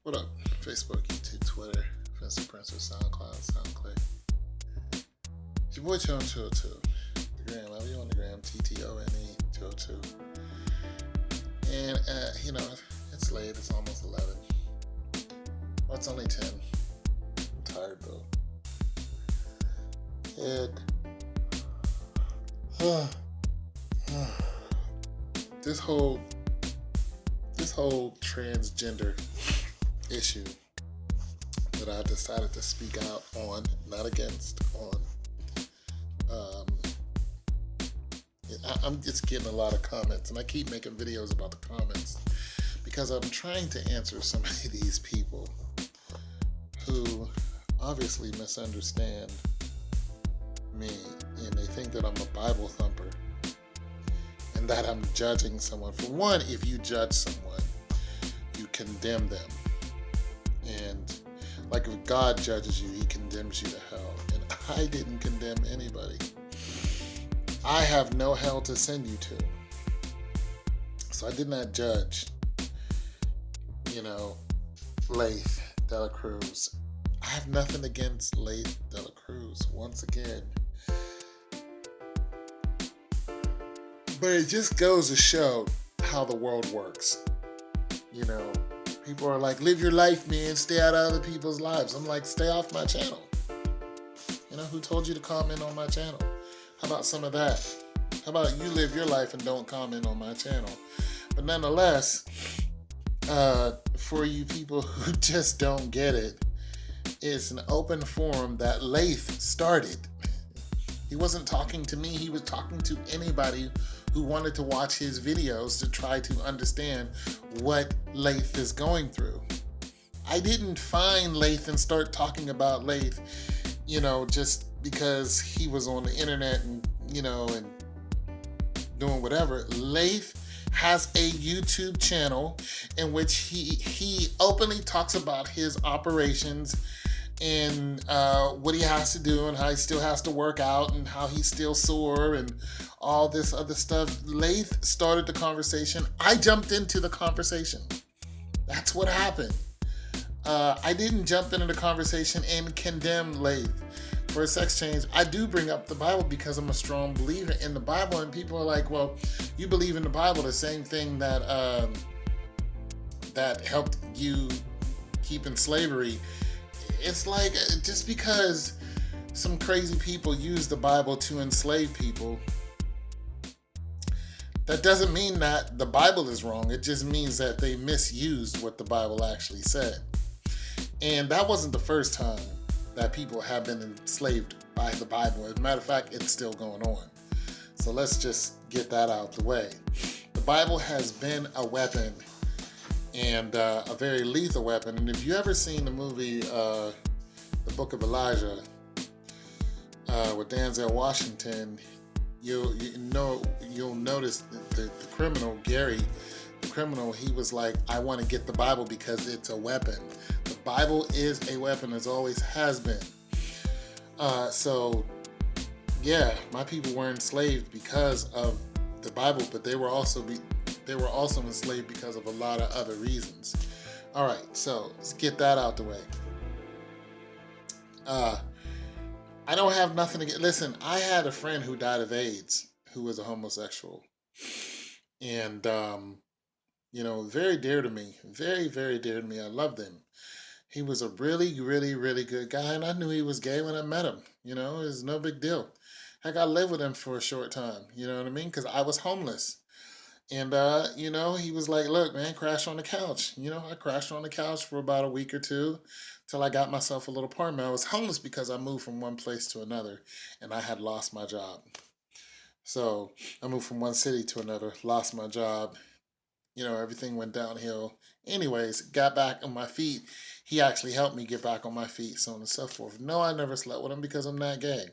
What up? Facebook, YouTube, Twitter, Mr. Prince or SoundCloud, SoundClick. It's your boy Tone202. The gram, I'll be on the gram, TTONE202. And, it's late, it's almost 11. Well, it's only 10. I'm tired though. This whole transgender issue that I decided to speak out on, not against, on. I'm just getting a lot of comments, and I keep making videos about the comments because I'm trying to answer some of these people who obviously misunderstand me, and they think that I'm a Bible thumper and that I'm judging someone. For one, if you judge someone, you condemn them. And like if God judges you, he condemns you to hell. And I didn't condemn anybody. I have no hell to send you to. So I did not judge, Laith De LA CRUZ. I have nothing against Laith De LA CRUZ, once again. But it just goes to show how the world works. People are like, live your life, man. Stay out of other people's lives. I'm like, stay off my channel. Who told you to comment on my channel? How about some of that? How about you live your life and don't comment on my channel? But nonetheless, for you people who just don't get it, it's an open forum that Laith started. He wasn't talking to me. He was talking to anybody who wanted to watch his videos to try to understand what Laith is going through. I didn't find Laith and start talking about Laith, just because he was on the internet and doing whatever. Laith has a YouTube channel in which he openly talks about his operations and what he has to do and how he still has to work out and how he's still sore and all this other stuff. Laith started the conversation. I jumped into the conversation. That's what happened. I didn't jump into the conversation and condemn Laith for a sex change. I do bring up the Bible because I'm a strong believer in the Bible, and people are like, well, you believe in the Bible, the same thing that that helped you keep in slavery. It's like, just because some crazy people use the Bible to enslave people, that doesn't mean that the Bible is wrong. It just means that they misused what the Bible actually said. And that wasn't the first time that people have been enslaved by the Bible. As a matter of fact, it's still going on. So let's just get that out the way. The Bible has been a weapon, and a very lethal weapon. And if you ever seen the movie, The Book of Elijah, with Denzel Washington, you'll notice the criminal, Gary, the criminal, he was like, I want to get the Bible because it's a weapon. The Bible is a weapon, as always has been. So yeah, my people were enslaved because of the Bible, but they were also enslaved because of a lot of other reasons. All right, so let's get that out the way. I don't have nothing to get. Listen, I had a friend who died of AIDS who was a homosexual, and very dear to me, very, very dear to me. I loved him. He was a really, really, really good guy, and I knew he was gay when I met him. It was no big deal. Heck, I lived with him for a short time. You know what I mean? Because I was homeless. And, he was like, look, man, crash on the couch. I crashed on the couch for about a week or two till I got myself a little apartment. I was homeless because I moved from one place to another, and I had lost my job. So I moved from one city to another, lost my job. Everything went downhill. Anyways, got back on my feet. He actually helped me get back on my feet, so on and so forth. No, I never slept with him because I'm not gay.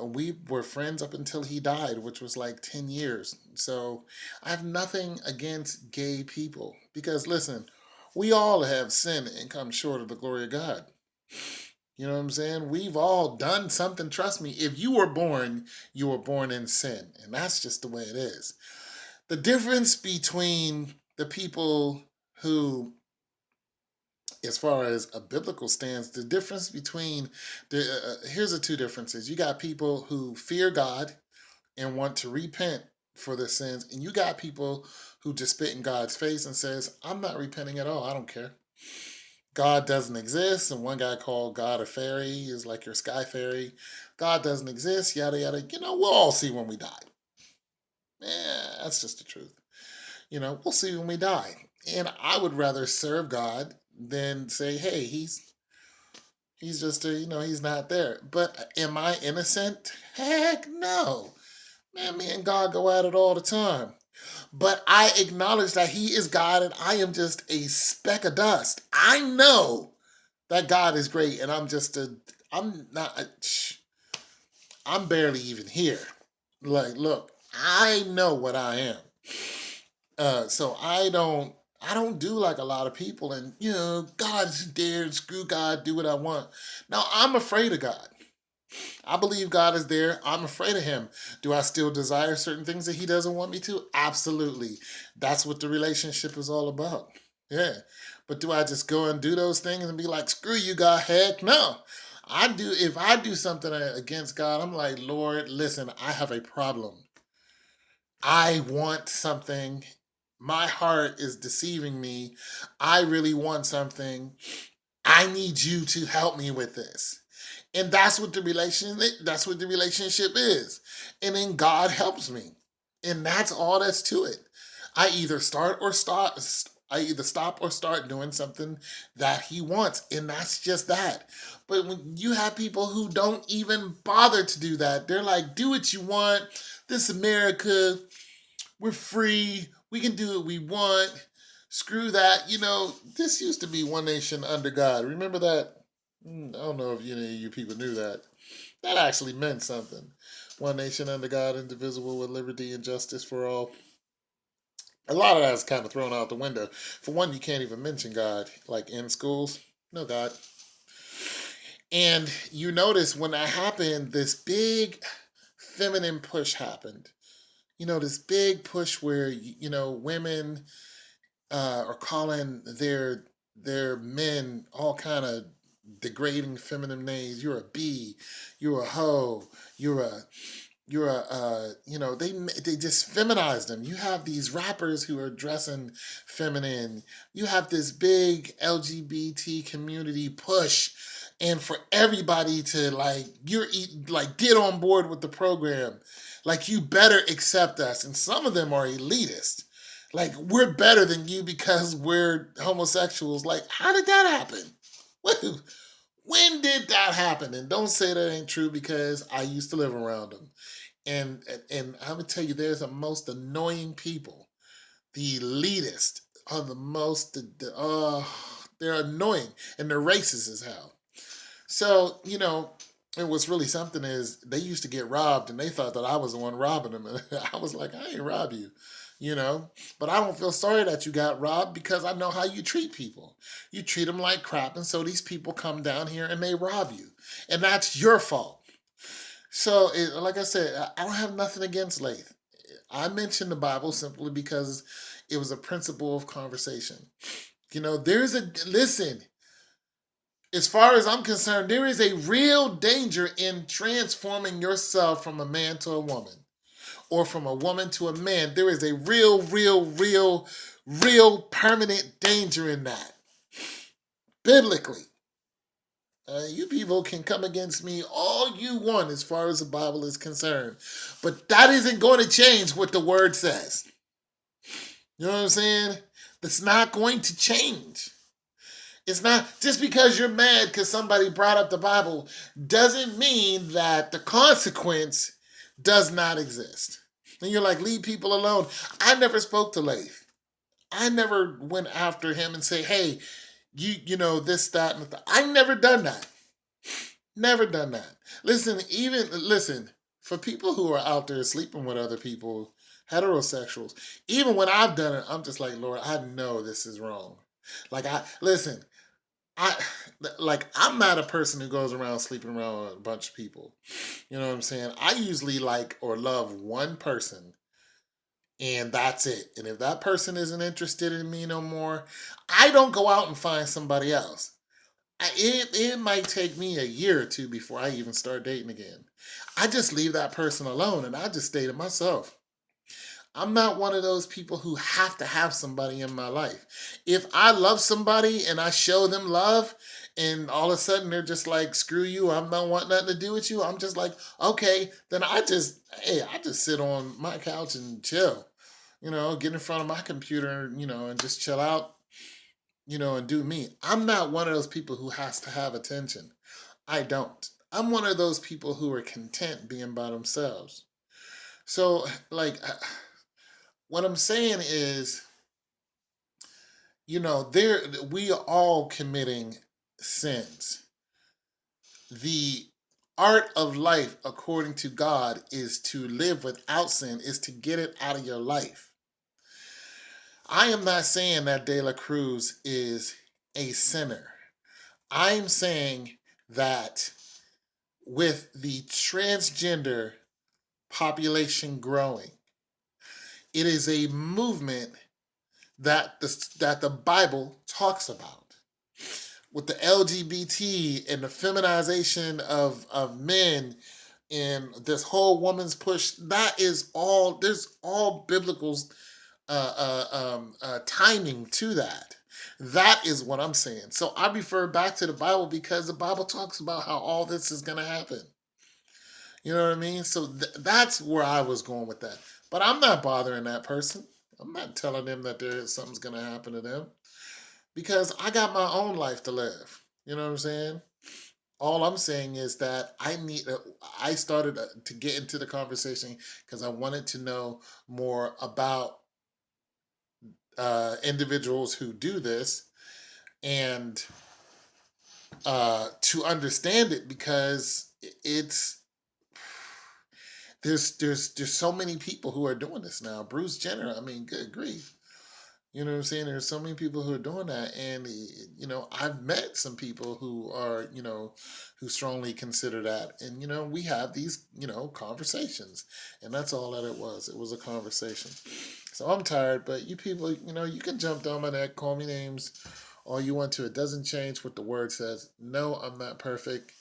We were friends up until he died, which was like 10 years. So I have nothing against gay people because, listen, we all have sinned and come short of the glory of God. You know what I'm saying? We've all done something. Trust me, if you were born in sin, and that's just the way it is. The difference between the people who as far as a biblical stance, the difference between here's the two differences. You got people who fear God and want to repent for their sins, and you got people who just spit in God's face and says, I'm not repenting at all. I don't care. God doesn't exist. And one guy called God a fairy is like your sky fairy. God doesn't exist, yada yada. We'll all see when we die. Yeah, that's just the truth. We'll see when we die. And I would rather serve God than say, hey, he's just he's not there. But am I innocent? Heck no. Man, me and God go at it all the time. But I acknowledge that he is God and I am just a speck of dust. I know that God is great and I'm barely even here. Like, look, I know what I am. So I don't do like a lot of people and, God's there, screw God, do what I want. No, I'm afraid of God. I believe God is there. I'm afraid of him. Do I still desire certain things that he doesn't want me to? Absolutely. That's what the relationship is all about. Yeah. But do I just go and do those things and be like, screw you, God? Heck no. If I do something against God, I'm like, Lord, listen, I have a problem. I want something. My heart is deceiving me. I really want something. I need you to help me with this. And that's what the relationship is. And then God helps me. And that's all that's to it. I either stop or start doing something that he wants. And that's just that. But when you have people who don't even bother to do that, they're like, do what you want. This America, we're free. We can do what we want. Screw that. This used to be one nation under God. Remember that? I don't know if any of you people knew that. That actually meant something. One nation under God, indivisible, with liberty and justice for all. A lot of that's kind of thrown out the window. For one, you can't even mention God, like in schools. No God. And you notice when that happened, this big feminine push happened. This big push where, women are calling their men all kind of degrading feminine names. You're a B, you're a hoe, they just feminize them. You have these rappers who are dressing feminine. You have this big LGBT community push, and for everybody to get on board with the program. Like, you better accept us. And some of them are elitist. Like, we're better than you because we're homosexuals. Like, how did that happen? When did that happen? And don't say that ain't true because I used to live around them. And I'm going to tell you, there's the most annoying people. The elitists are the most, they're annoying. And they're racist as hell. So, and what's really something is they used to get robbed and they thought that I was the one robbing them. And I was like, I ain't rob you. But I don't feel sorry that you got robbed because I know how you treat people. You treat them like crap, and so these people come down here and they rob you. And that's your fault. So, like I said, I don't have nothing against Laith. I mentioned the Bible simply because it was a principle of conversation. Listen, as far as I'm concerned, there is a real danger in transforming yourself from a man to a woman. Or from a woman to a man. There is a real permanent danger in that. Biblically. You people can come against me all you want as far as the Bible is concerned. But that isn't going to change what the word says. You know what I'm saying? That's not going to change. It's not just because you're mad because somebody brought up the Bible doesn't mean that the consequence does not exist. And you're like, leave people alone. I never spoke to Laith. I never went after him and say, hey, this, that, and that. I never done that. Never done that. Listen, for people who are out there sleeping with other people, heterosexuals, even when I've done it, I'm just like, Lord, I know this is wrong. I'm not a person who goes around sleeping around with a bunch of people. You know what I'm saying? I usually like or love one person And that's it. And if that person isn't interested in me no more, I don't go out and find somebody else. It might take me a year or two before I even start dating again. I just leave that person alone and I just stay to myself. I'm not one of those people who have to have somebody in my life. If I love somebody and I show them love and all of a sudden they're just like, screw you, I don't want nothing to do with you. I'm just like, okay, then I just sit on my couch and chill, get in front of my computer, and just chill out, and do me. I'm not one of those people who has to have attention. I don't. I'm one of those people who are content being by themselves. So, like, what I'm saying is, there we are all committing sins. The art of life, according to God, is to live without sin, is to get it out of your life. I am not saying that De La Cruz is a sinner. I'm saying that with the transgender population growing, it is a movement that the Bible talks about. With the LGBT and the feminization of men and this whole woman's push, there's all biblical timing to that. That is what I'm saying. So I refer back to the Bible because the Bible talks about how all this is going to happen. You know what I mean? So that's where I was going with that. But I'm not bothering that person. I'm not telling them that something's going to happen to them because I got my own life to live. You know what I'm saying? All I'm saying is that I started to get into the conversation because I wanted to know more about individuals who do this and to understand it because it's there's so many people who are doing this now. Bruce Jenner, I mean, good grief. You know what I'm saying? There's so many people who are doing that. And, I've met some people who are, who strongly consider that. And, we have these, conversations. And that's all that it was. It was a conversation. So I'm tired, but you people, you can jump down my neck, call me names all you want to. It doesn't change what the word says. No, I'm not perfect,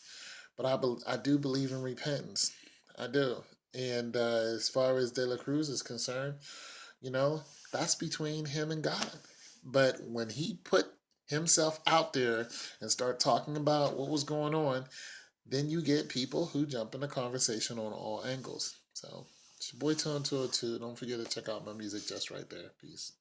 but I do believe in repentance. I do. And as far as De La Cruz is concerned, that's between him and God. But when he put himself out there and start talking about what was going on, then you get people who jump in the conversation on all angles. So it's your boy Tone 202. Don't forget to check out my music just right there. Peace.